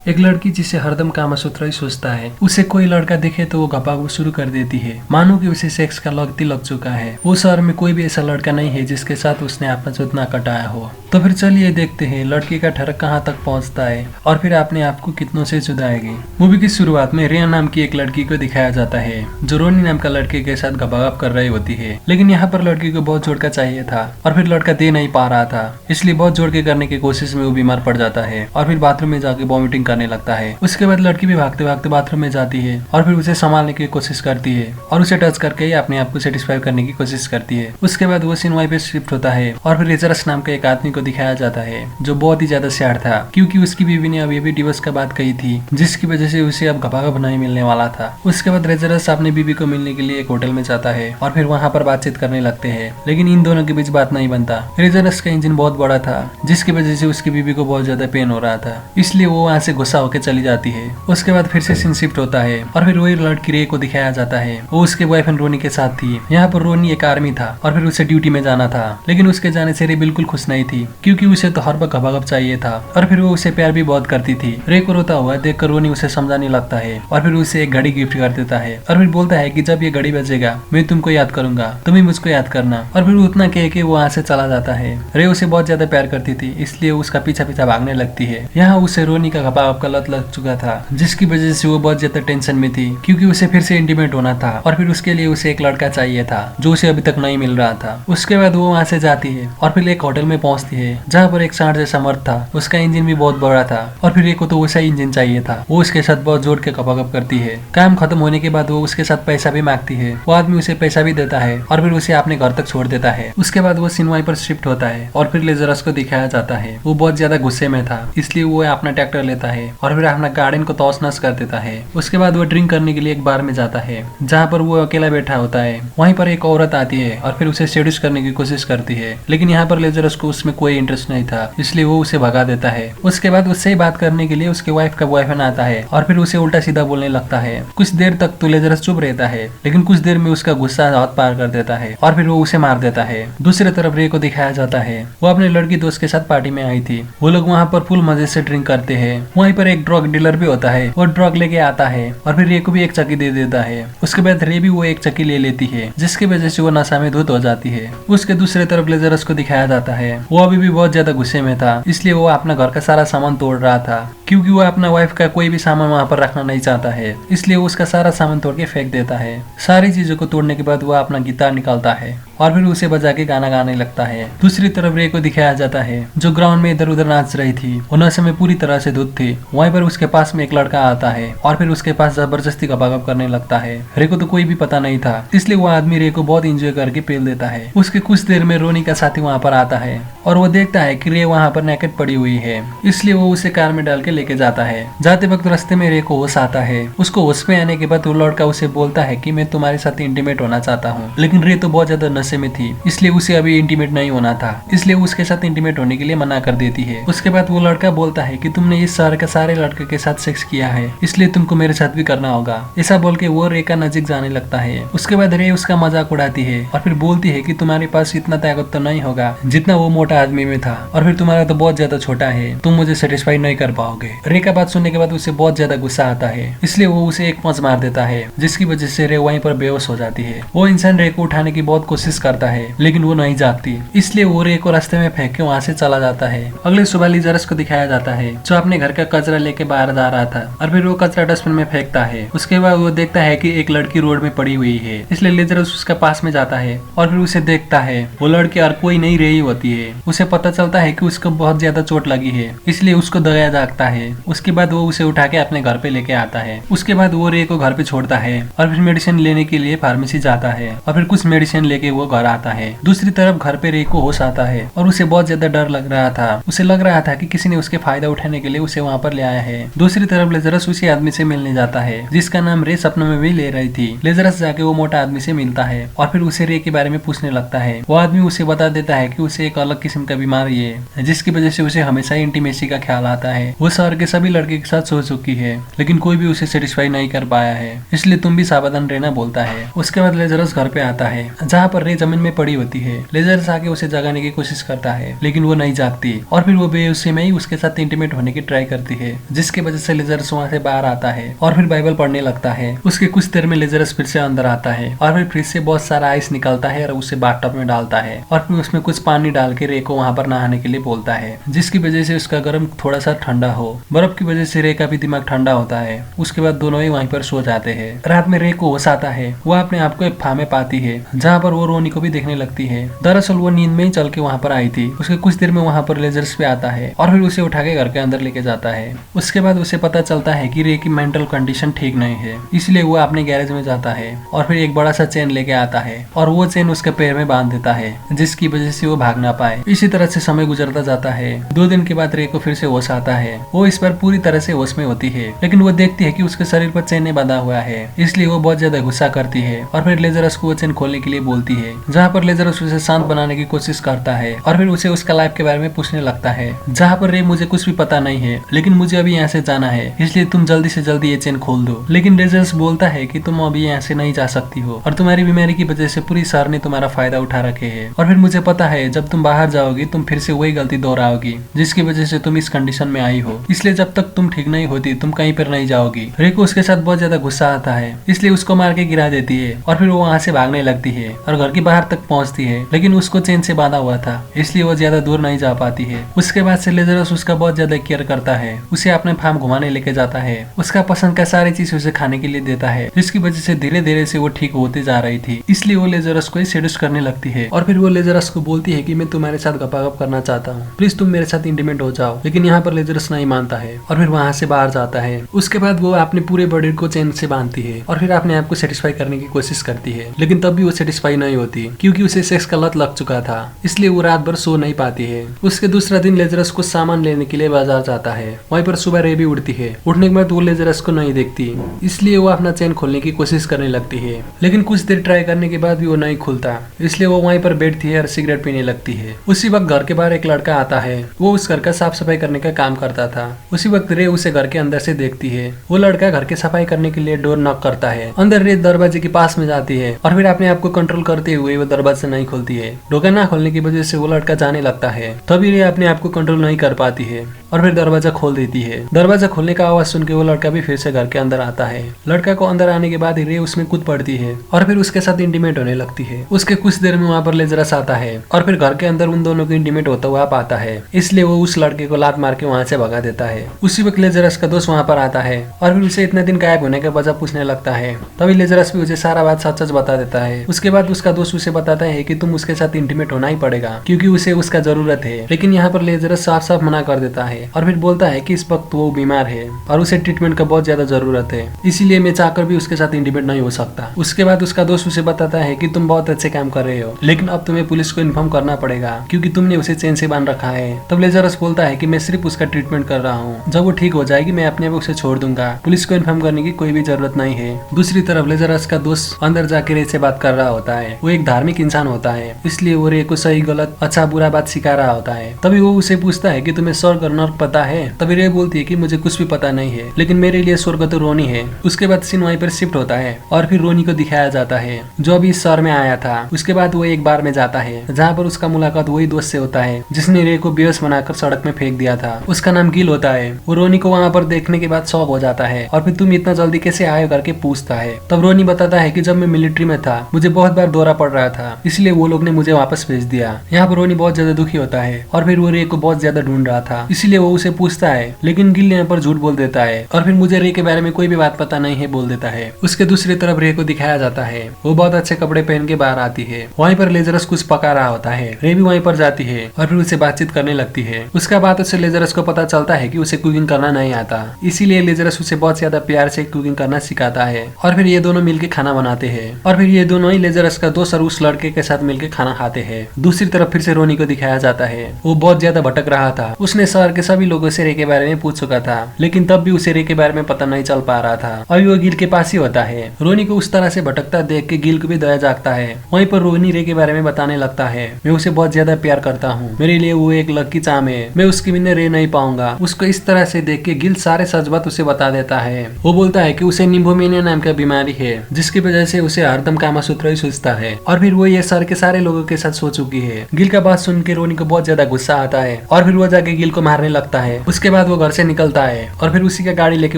एक लड़की जिसे हरदम कामसूत्र ही सोचता है, उसे कोई लड़का देखे तो वो घपाघप शुरू कर देती है, मानो कि उसे सेक्स का लगती लग चुका है। वो शहर में कोई भी ऐसा लड़का नहीं है जिसके साथ उसने आपस उतना कटाया हो। तो फिर चलिए देखते हैं लड़की का ठरक कहाँ तक पहुँचता है और फिर अपने आप को कितनों से जुदाएगी। मूवी की शुरुआत में रिया नाम की एक लड़की को दिखाया जाता है जो रोनी नाम का लड़के के साथ घपाघप कर रही होती है, लेकिन यहाँ पर लड़की को बहुत जोड़ का चाहिए था और फिर लड़का दे नहीं पा रहा था, इसलिए बहुत जोड़ के करने की कोशिश में वो बीमार पड़ जाता है और फिर बाथरूम में जाके वॉमिटिंग करने लगता है। उसके बाद लड़की भी भागते भागते बाथरूम में जाती है और फिर उसे संभालने की कोशिश करती है और उसे टच करके ही अपने आप को सेटिस्फाई करने की कोशिश करती है। उसके बाद वो सीन वाई पे शिफ्ट होता है और फिर रेजरस नाम के एक आदमी को दिखाया जाता है जो बहुत ही ज्यादा सैड था, क्योंकि उसकी बीवी ने अभी अभी डिवोर्स का बात कही थी, जिसकी वजह से उसे अब घपाघप नहीं मिलने वाला था। उसके बाद रेजरस अपनी बीवी को मिलने के लिए एक होटल में जाता है और फिर वहाँ पर बातचीत करने लगते हैं, लेकिन इन दोनों के बीच बात नहीं बनता। रेजरस का इंजन बहुत बड़ा था जिसकी वजह से उसकी बीवी को बहुत ज्यादा पेन हो रहा था, इसलिए वो वहाँ से गुस्सा होकर चली जाती है। उसके बाद फिर से सीन शिफ्ट होता है और फिर वही लड़की रे को दिखाया जाता है। वो उसके बॉयफ्रेंड रोनी के साथ थी। यहाँ पर रोनी एक आर्मी था और फिर उसे ड्यूटी में जाना था, लेकिन उसके जाने से रे बिल्कुल खुश नहीं थी, क्योंकि उसे तो हर वक्त घपाघप चाहिए था और फिर वो उसे प्यार भी बहुत करती थी। रे को रोता हुआ देखकर रोनी उसे समझाने लगता है और फिर उसे एक घड़ी गिफ्ट कर देता है और फिर बोलता है कि जब ये घड़ी बजेगा मैं तुमको याद करूंगा, तुम ही मुझको याद करना। और फिर उतना कह के वो वहाँ से चला जाता है। रे उसे बहुत ज्यादा प्यार करती थी, इसलिए उसका पीछा पीछा भागने लगती है। यहाँ उसे रोनी का घपाघप का लत लग चुका था, जिसकी वजह से वो बहुत ज्यादा टेंशन में थी, क्योंकि उसे फिर से इंटीमेट होना था और फिर उसके लिए उसे एक लड़का चाहिए था जो उसे अभी तक नहीं मिल रहा था। उसके बाद वो वहाँ से जाती है और फिर एक होटल में पहुंचती है जहाँ पर एक सांड जैसा मर्द था। उसका इंजन भी बहुत बड़ा था और फिर एक को तो वैसा इंजन चाहिए था। वो उसके साथ बहुत जोर के घपाघप करती है। काम खत्म होने के बाद वो उसके साथ पैसा भी मांगती है। वो आदमी उसे पैसा भी देता है और फिर उसे अपने घर तक छोड़ देता है। उसके बाद वो सिनवाई पर शिफ्ट होता है और फिर लेजरस को दिखाया जाता है। वो बहुत ज्यादा गुस्से में था, इसलिए वो अपना ट्रैक्टर लेता है और फिर अपना गार्डन को तौस नस कर देता है। उसके बाद वो ड्रिंक करने के लिए एक बार में जाता है जहाँ पर वो अकेला बैठा होता है। वहीं पर एक औरत आती है और फिर उसे सेड्यूस करने की कोशिश करती है, लेकिन यहाँ पर लेजरस को उसमें कोई इंटरेस्ट नहीं था, इसलिए वो उसे भगा देता है। उसके बाद उससे ही बात करने के लिए उसके वाइफ का बॉयफ्रेंड आता है और फिर उसे उल्टा सीधा बोलने लगता है। कुछ देर तक तो लेजरस चुप रहता है, लेकिन कुछ देर में उसका गुस्सा हाथ पार कर देता है और फिर वो उसे मार देता है। दूसरी तरफ रे को दिखाया जाता है। वो अपने लड़की दोस्त के साथ पार्टी में आई थी। वो लोग वहाँ पर फुल मजे से ड्रिंक करते हैं। वहीं पर एक ड्रग डीलर भी होता है। वो ड्रग लेके आता है और फिर रे को भी एक चक्की दे देता है। उसके बाद रे भी वो एक चक्की ले लेती है, जिसकी वजह से वो नशा में धुत हो जाती है। उसके दूसरे तरफ लेजरस को दिखाया जाता है। वो अभी भी बहुत ज्यादा गुस्से में था, इसलिए वो अपना घर का सारा सामान तोड़ रहा था, क्योंकि वो अपना वाइफ का कोई भी सामान वहाँ पर रखना नहीं चाहता है, इसलिए वो उसका सारा सामान तोड़ के फेंक देता है। सारी चीजों को तोड़ने के बाद वो अपना गिटार निकालता है और फिर उसे बजा के गाना गाने लगता है। दूसरी तरफ रे को दिखाया जाता है जो ग्राउंड में इधर उधर नाच रही थी। वो नशे में पूरी तरह से धुत थी। वहीं पर उसके पास में एक लड़का आता है और फिर उसके पास जबरदस्ती घपाघप करने लगता है। रे को तो कोई भी पता नहीं था, इसलिए वो आदमी रे को बहुत इंजॉय करके पेल देता है। उसके कुछ देर में रोनी का साथी वहाँ पर आता है और वो देखता है कि रे वहाँ पर नेकेट पड़ी हुई है, इसलिए वो उसे कार में डाल के लेके जाता है। जाते वक्त रास्ते में रे को होश आता है। उसको होश में आने के बाद वो लड़का उसे बोलता है कि मैं तुम्हारे साथ इंटीमेट होना चाहता हूँ, लेकिन रे तो बहुत ज्यादा नशे में थी, इसलिए उसे अभी इंटीमेट नहीं होना था, इसलिए उसके साथ इंटीमेट होने के लिए मना कर देती है। उसके बाद वो लड़का बोलता है कि तुमने इस शहर के सारे लड़के के साथ सेक्स किया है, इसलिए तुमको मेरे साथ भी करना होगा। ऐसा बोल के वो रे का नजीक जाने लगता है। उसके बाद रे उसका मजाक उड़ाती है और फिर बोलती है कि तुम्हारे पास इतना ताकत तो नहीं होगा जितना वो मोटा आदमी में था, और फिर तुम्हारा तो बहुत ज्यादा छोटा है, तुम मुझे सेटिस्फाई नहीं कर पाओगे। रे का बात सुनने के बाद उसे बहुत ज्यादा गुस्सा आता है, इसलिए वो उसे एक पंच मार देता है, जिसकी वजह से रे वहीं पर बेहोश हो जाती है। वो इंसान रे को उठाने की बहुत कोशिश करता है, लेकिन वो नहीं जागती, इसलिए वो रे को रास्ते में फेंक के वहाँ से चला जाता है। अगले सुबह लेजरस को दिखाया जाता है जो अपने घर का कचरा लेके बाहर जा रहा था और फिर वो कचरा डस्टबिन में फेंकता है। उसके बाद वो देखता है कि एक लड़की रोड में पड़ी हुई है, इसलिए लेजरस उसके पास में जाता है और फिर उसे देखता है। वो लड़की और कोई नहीं रही होती है। उसे पता चलता है कि उसको बहुत ज्यादा चोट लगी है, इसलिए उसको दया जागता है। उसके बाद वो उसे उठा के अपने घर पे लेके आता है। उसके बाद वो रे को घर पे छोड़ता है और फिर मेडिसिन लेने के लिए फार्मेसी जाता है और फिर कुछ मेडिसिन लेके वो घर आता है। दूसरी तरफ घर पे रे को होश आता है और उसे बहुत ज्यादा डर लग रहा था। उसे लग रहा था कि किसी ने उसके फायदा उठाने के लिए उसे वहाँ पर ले आया है। दूसरी तरफ लेजरस उसी आदमी से मिलने जाता है जिसका नाम रे सपनों में भी ले रही थी। लेजरस जाके वो मोटा आदमी से मिलता है और फिर उसे रे के बारे में पूछने लगता है। वो आदमी उसे बता देता है कि उसे एक अलग किस्म का बीमारी है जिसकी वजह से उसे हमेशा इंटीमेसी का ख्याल आता है। वो शहर के सभी लड़के के साथ सो चुकी है लेकिन कोई भी उसे सेटिस्फाई नहीं कर पाया है, इसलिए तुम भी सावधान रहना बोलता है। उसके बाद लेजरस घर पे आता है जहाँ पर रे जमीन में पड़ी होती है। लेजरस आके उसे जगाने की कोशिश करता है लेकिन वो नहीं जागती और फिर वो बेहोशी में ही उसके साथ इंटीमेट होने की ट्राई करती है, जिसकी वजह से लेजरस वहाँ से बाहर आता है और फिर बाइबल पढ़ने लगता है। उसके कुछ देर में लेजरस फिर से अंदर आता है और फिर फ्रिज से बहुत सारा आइस निकलता है और उसे बाथटब में डालता है और फिर उसमें कुछ पानी डाल के रे को वहाँ पर नहाने के लिए बोलता है, जिसकी वजह से उसका गर्म थोड़ा सा ठंडा हो। बर्फ की वजह से रे का भी दिमाग ठंडा होता है। उसके बाद दोनों ही वहीं पर सो जाते हैं। रात में रे को होश आता है। वो अपने आप को एक फार्म में पाती है जहाँ पर वो रोनी को भी देखने लगती है। दरअसल वो नींद में ही चल के वहाँ पर आई थी। उसके कुछ देर में वहाँ पर लेजर्स पे आता है और फिर उसे उठा के घर के अंदर लेके जाता है। उसके बाद उसे पता चलता है कि रे की मेंटल कंडीशन ठीक नहीं है, इसलिए वो अपने गैरेज में जाता है और फिर एक बड़ा सा चेन लेके आता है और वो चेन उसके पैर में बांध देता है, जिसकी वजह से वो भाग ना पाए। इसी तरह से समय गुजरता जाता है। 2 दिन के बाद रे को फिर से होश आता है। वो इस पर पूरी तरह से होश में होती है लेकिन वो देखती है कि उसके शरीर पर चेन बांधा हुआ है, इसलिए वो बहुत ज्यादा गुस्सा करती है और फिर लेजरस को वो चेन खोलने के लिए बोलती है, जहाँ पर लेजरस उसे शांत बनाने की कोशिश करता है और फिर उसे उसका लाइफ के बारे में पूछने लगता है, जहाँ पर रे मुझे कुछ भी पता नहीं है लेकिन मुझे अभी यहाँ से जाना है, इसलिए तुम जल्दी से जल्दी ये चेन खोल दो। लेकिन लेजरस बोलता है कि तुम अभी यहाँ से नहीं जा सकती हो और तुम्हारी बीमारी की वजह से पूरी शहर ने तुम्हारा फायदा उठा रखे है और फिर मुझे पता है जब तुम बाहर जाओगी तुम फिर से वही गलती दोहराओगी जिसकी वजह से तुम इस कंडीशन में आई हो, इसलिए जब तक तुम ठीक नहीं होती तुम कहीं पर नहीं जाओगी। रे को उसके साथ बहुत ज्यादा गुस्सा आता है, इसलिए उसको मार के गिरा देती है और फिर वो वहाँ से भागने लगती है और घर के बाहर तक पहुँचती है, लेकिन उसको चेन से बांधा हुआ था इसलिए वो ज्यादा दूर नहीं जा पाती है। उसके बाद से लेजरस उसका बहुत ज्यादा केयर करता है, उसे अपने फार्म घुमाने लेके जाता है, उसका पसंद का सारी चीज उसे खाने के लिए देता है, जिसकी वजह से धीरे धीरे से वो ठीक होते जा रही थी। इसलिए वो लेजरस को सेड्यूस करने लगती है और फिर वो लेजरस को बोलती है कि मैं तुम्हारे साथ गपागप करना चाहता हूँ, प्लीज तुम मेरे साथ इंटीमेट हो जाओ। लेकिन यहाँ पर लेजरस नहीं मानता है और फिर वहाँ से बाहर जाता है। उसके बाद वो अपने पूरे बॉडी को चेन से बांधती है और फिर अपने आप को सेटिस्फाई करने की कोशिश करती है, लेकिन तब भी वो सेटिस्फाई नहीं होती क्योंकि उसे सेक्स का लत लग चुका था, इसलिए वो रात भर सो नहीं पाती है। उसके दूसरा दिन लेजरस को सामान लेने के लिए बाजार जाता है। वहीं पर सुबह रे भी उठती है। उठने के बाद वो लेजरस को नहीं देखती, इसलिए वो अपना चेन खोलने की कोशिश करने लगती है, लेकिन कुछ देर ट्राई करने के बाद भी वो नहीं खुलता, इसलिए वो वहीं पर बैठती है और सिगरेट पीने लगती है। उसी वक्त घर के बाहर एक लड़का आता है। वो उस घर का साफ सफाई करने का काम करता था। उसी वक्त रे उसे घर के अंदर से देखती है। वो लड़का घर की सफाई करने के लिए डोर नॉक करता है। अंदर रे दरवाजे के पास में जाती है और फिर अपने आप को कंट्रोल करते हुए वो दरवाजा नहीं खोलती है। ढोका ना खोलने की वजह से वो लड़का जाने लगता है। तभी रे अपने आप को कंट्रोल नहीं कर पाती है और फिर दरवाजा खोल देती है। दरवाजा खोलने का आवाज सुन के वो लड़का भी फिर से घर के अंदर आता है। लड़का को अंदर आने के बाद रे उसमें कूद पड़ती है और फिर उसके साथ इंटीमेट होने लगती है। उसके कुछ देर में वहाँ पर लेजरस आता है और फिर घर के अंदर उन दोनों को इंटीमेट होता हुआ पाता है, इसलिए वो उस लड़के को लात मार के वहाँ से भगा देता है। उसी वक्त लेजरस का दोस्त वहाँ पर आता है और फिर उसे इतने दिन गायब होने का वजह पूछने लगता है। तभी लेजरस भी उसे सारा बात सच सच बता देता है। उसके बाद उसका दोस्त उसे बताता है कि तुम उसके साथ इंटीमेट होना ही पड़ेगा क्योंकि उसे उसका जरूरत है, लेकिन यहाँ पर लेजरस साफ साफ मना कर देता है और फिर बोलता है कि इस वक्त वो बीमार है और उसे ट्रीटमेंट का बहुत ज्यादा जरूरत है, इसीलिए मैं चाहकर भी उसके साथ इंटीमेट नहीं हो सकता। उसके बाद उसका दोस्त उसे बताता है कि तुम बहुत अच्छे काम कर रहे हो, लेकिन अब तुम्हें पुलिस को इन्फॉर्म करना पड़ेगा क्योंकि तुमने उसे चेन से बांध रखा है। तब लेजरस बोलता है कि मैं सिर्फ उसका ट्रीटमेंट कर रहा हूँ, जब वो ठीक हो जाएगी मैं अपने आप उसे छोड़ दूंगा, पुलिस को इन्फॉर्म करने की कोई भी जरूरत नहीं है। दूसरी तरफ लेजरस का दोस्त अंदर जाकर रे से बात कर रहा होता है। वो एक धार्मिक इंसान होता है, इसलिए वो रे को सही गलत अच्छा बुरा बात सिखा रहा होता है। तभी वो उसे पूछता है कि तुम्हें स्वर्ग और नर्क पता है? तभी रे बोलती है कि मुझे कुछ भी पता नहीं है, लेकिन मेरे लिए स्वर्ग तो रोनी है। उसके बाद सीन वहीं पर शिफ्ट होता है और फिर रोनी को दिखाया जाता है जो अभी इस शहर में आया था। उसके बाद वो एक बार में जाता है जहाँ पर उसका मुलाकात वही दोस्त से होता है जिसने रे को बेहोश बनाकर सड़क में फेंक दिया था। उसका नाम गिल होता है। वो रोनी को वहाँ पर देखने के बाद शॉक हो जाता है और फिर तुम इतना जल्दी कैसे आए करके पूछता है। तब रोनी बताता है कि जब मैं मिलिट्री में था मुझे बहुत बार दौरा पड़ रहा था, इसलिए वो लोग ने मुझे वापस भेज दिया। यहाँ पर रोनी बहुत ज्यादा दुखी होता है और फिर वो रे को बहुत ज्यादा ढूंढ रहा था, इसलिए वो उसे पूछता है, लेकिन गिल यहाँ पर झूठ बोल देता है और फिर मुझे रे के बारे में कोई भी बात पता नहीं है बोल देता है। उसके दूसरी तरफ रे को दिखाया जाता है। वो बहुत अच्छे कपड़े पहन के बाहर आती है। वहीं पर लेजरस कुछ पका रहा होता है। रे भी वहीं पर जाती है और फिर उसे बातचीत करने लगती है। उसका बातों से लेजरस को पता चलता है कि उसे कुकिंग करना नहीं आता, इसीलिए लेजरस उसे बहुत ज्यादा प्यार से कुकिंग करना सिखाता है और फिर ये दोनों मिलकर खाना बनाते हैं और फिर ये दोनों ही लेजरस का दोस्त और उस लड़के के साथ मिलकर खाना खाते हैं। दूसरी तरफ फिर से रोनी को दिखाया जाता है। वो बहुत ज्यादा भटक रहा था। उसने शहर के सभी लोगों से रे के बारे में पूछ चुका था, लेकिन तब भी उसे रे के बारे में पता नहीं चल पा रहा था। अभी वो गिल के पास ही होता है। रोनी को उस तरह से भटकता देख के गिल को भी दया जागता है। वहीं पर रोनी रे के बारे में बताने लगता है, मैं उसे बहुत ज्यादा प्यार करता हूँ, मेरे लिए वो एक लकी चार्म है, मैं उसके बिना रह नहीं पाऊंगा। उसको इस तरह से देख के गिल सारे सच बात उसे बता देता है। वो बोलता है कि उसे निम्फोमेनिया नाम का बीमारी है, जिसकी वजह से उसे हरदम कामासूत्र ही सोचता है, और फिर वो ये सर के सारे लोगों के साथ सो चुकी है। गिल का बात सुन के रोनी को बहुत ज्यादा गुस्सा आता है और फिर वो जाके गिल को मारने लगता है। उसके बाद वो घर से निकलता है और फिर उसी का गाड़ी लेके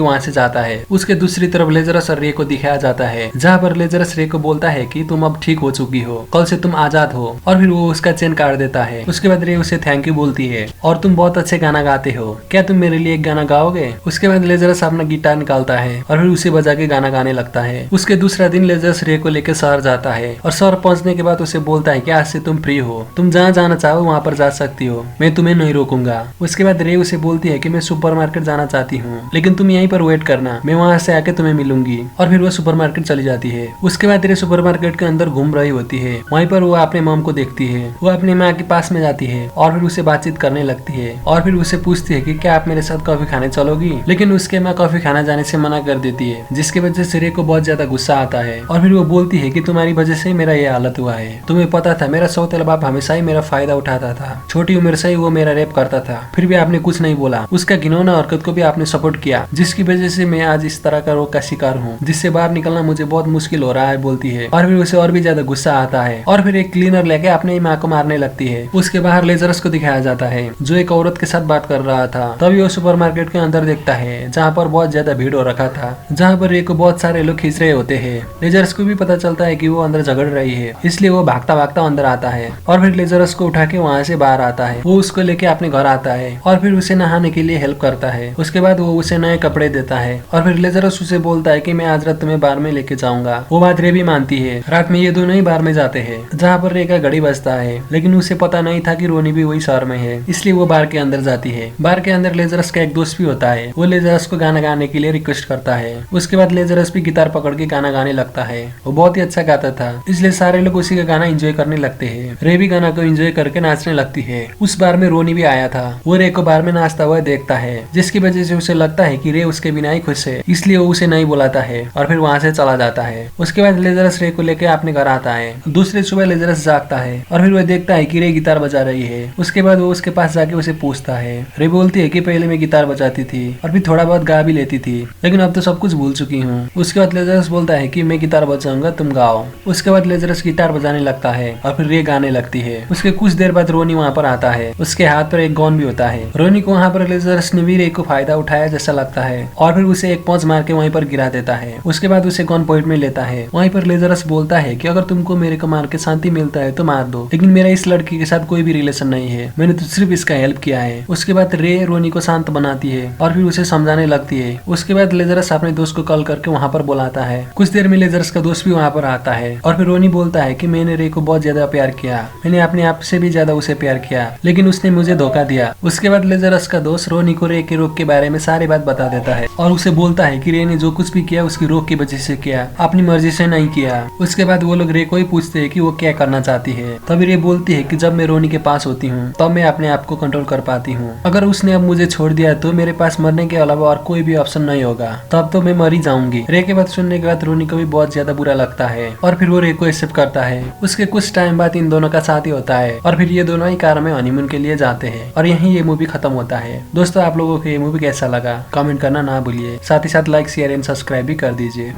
वहाँ से जाता है। उसके दूसरी तरफ लेजरस और रे को दिखाया जाता है, जहाँ पर लेजरस रे को बोलता है कि तुम अब ठीक हो चुकी हो, कल से तुम आजाद हो, और फिर वो उसका चेन काट देता है। उसके बाद रे उसे थैंक यू बोलती है और तुम बहुत अच्छे गाना गाते हो, क्या तुम मेरे लिए एक गाना गाओगे? उसके बाद लेजरस अपना गिटार निकालता है और फिर उसे बजा के गाना गाने लगता है। उसके दूसरा दिन लेजरस रे को लेकर शहर जाता है और शहर पहुंचने के बाद उसे बोलता है कि आज से तुम फ्री हो, तुम जहाँ जाना चाहो वहाँ पर जा सकती हो, मैं तुम्हें नहीं रोकूंगा। उसके बाद रे उसे बोलती है कि मैं सुपरमार्केट जाना चाहती हूँ, लेकिन तुम यहीं पर वेट करना, मैं वहाँ से आके तुम्हें मिलूंगी। और फिर वो सुपरमार्केट चली जाती है। उसके बाद रे सुपरमार्केट के अंदर घूम रही होती है। वहीं पर वो अपने मॉम को देखती है। वो अपनी माँ के पास में जाती है और फिर उसे बातचीत करने लगती है और फिर उसे पूछती है कि क्या आप मेरे साथ कॉफी खाने चलोगी? लेकिन उसके माँ कॉफी खाना जाने से मना कर देती है, जिसकी वजह से रे को बहुत ज्यादा गुस्सा आता है। और फिर वो बोलती है कि तुम्हारी वजह से मेरा ये हालत हुआ है, तुम्हें पता था मेरा सौतेला बाप हमेशा ही मेरा फायदा उठाता था, छोटी उम्र से ही वो मेरा रेप करता था, फिर भी आपने कुछ नहीं बोला, उसका घिनौना हरकत को भी आपने सपोर्ट किया, जिसकी वजह से मैं आज इस तरह का रोग का शिकार हूँ, जिससे बाहर निकलना मुझे बहुत मुश्किल हो रहा है, बोलती है। और फिर उसे और भी ज्यादा गुस्सा आता है और फिर एक क्लीनर लेके अपने ही माँ को मारने लगती है। उसके बाहर लेजरस को दिखाया जाता है, जो एक औरत के साथ बात कर रहा था। तभी वो सुपरमार्केट के अंदर देखता है, जहाँ पर बहुत ज्यादा भीड़ हो रखा था, जहाँ पर रे को बहुत सारे लोग खींच रहे होते हैं। लेजरस को भी पता चलता है कि वो अंदर झगड़ रही है, इसलिए वो भागता भागता अंदर आता है और फिर लेजरस को उठा के वहाँ से बाहर आता है। वो उसको लेके अपने घर आता है और फिर उसे नहाने के लिए हेल्प करता है। उसके बाद वो उसे नए कपड़े देता है और फिर लेजरस उसे बोलता है कि मैं आज रात तुम्हें बार में लेके जाऊंगा। वो बात रे भी मानती है। रात में ये दोनों ही बार में जाते हैं, जहाँ पर रे का घड़ी बजता है, लेकिन उसे पता नहीं था कि रोनी भी वही शहर में है, इसलिए वो बार के अंदर जाती है। बार के अंदर लेजरस का एक दोस्त भी होता है। वो लेजरस को गाना गाने के लिए रिक्वेस्ट करता है। उसके बाद लेजरस भी गिटार पकड़ के गाना गाने लगता है। वो बहुत ही अच्छा गाता था, इसलिए सारे लोग उसी का गाना एंजॉय करने लगते हैं। रे भी गाना को एंजॉय करके नाचने लगती है। उस बार में रोनी भी आया था। वो रे को बार में नाचता हुआ देखता है, जिसकी वजह से उसे लगता है कि रे उसके बिना ही खुश है, इसलिए वो उसे नहीं बुलाता है और फिर वहाँ से चला जाता है। उसके बाद लेजरस रे को लेकर अपने घर आता है। दूसरे सुबह लेजरस जागता है और फिर वह देखता है कि रे गिटार बजा रही है। उसके बाद वो उसके पास जाके उसे पूछता है। रे बोलती है कि पहले मैं गिटार बजाती थी और फिर थोड़ा बहुत गा भी लेती थी, लेकिन अब तो सब कुछ भूल चुकी हूँ। उसके बाद लेजरस बोलता है कि मैं गिटार बजाऊंगा, तुम गाओ। उसके बाद लेजरस गिटार बजाने लगता है और फिर रे गाने लगती है। उसके कुछ देर बाद रोनी वहाँ पर आता है। उसके हाथ पर एक गन भी होता है। रोनी को वहाँ पर लेजरस ने भी रे को फायदा उठाया जैसा लगता है और फिर उसे एक पंच मार के वहीं पर गिरा देता है। उसके बाद उसे गन पॉइंट में लेता है। वहीं पर लेजरस बोलता है कि अगर तुमको मेरे को मार के शांति मिलता है तो मार दो, लेकिन मेरा इस लड़की के साथ कोई भी रिलेशन नहीं है, मैंने तो सिर्फ इसका हेल्प किया है। उसके बाद रे रोनी को शांत बनाती है और फिर उसे समझाने लगती है। उसके बाद लेजरस अपने दोस्त को कॉल करके वहाँ पर बुलाता है। कुछ देर में लेजरस का दोस्त भी वहाँ पर आता है और फिर रोनी बोलता है कि मैंने रे को बहुत ज्यादा प्यार किया, मैंने अपने आप से भी ज्यादा उसे प्यार किया, लेकिन उसने मुझे धोखा दिया। उसके बाद लेजरस का दोस्त रोनी को रे के रोग के बारे में सारी बात बता देता है और उसे बोलता है कि रे ने जो कुछ भी किया उसकी रोग की वजह से किया, अपनी मर्जी से नहीं किया। उसके बाद वो लोग रे को ही पूछते हैं कि वो क्या करना चाहती है। तभी रे बोलती है कि जब मैं रोनी के पास होती हूँ तब मैं अपने आप को कंट्रोल कर पाती हूँ, अगर उसने अब मुझे छोड़ दिया तो मेरे पास मरने के अलावा और कोई भी ऑप्शन नहीं होगा, तब तो मैं मरी जाऊंगी। रे के बात सुनने के बाद रोनी को भी बहुत ज्यादा बुरा लगता है और फिर वो रे को एक्सेप्ट करता है। उसके कुछ टाइम बाद इन दोनों का शादी होता है और फिर ये दोनों ही कार में हनीमून के लिए जाते हैं और यहीं ये मूवी खत्म होता है। दोस्तों, आप लोगों को ये मूवी कैसा लगा कमेंट करना ना भूलिए, साथ ही साथ लाइक शेयर एंड सब्सक्राइब भी कर दीजिए।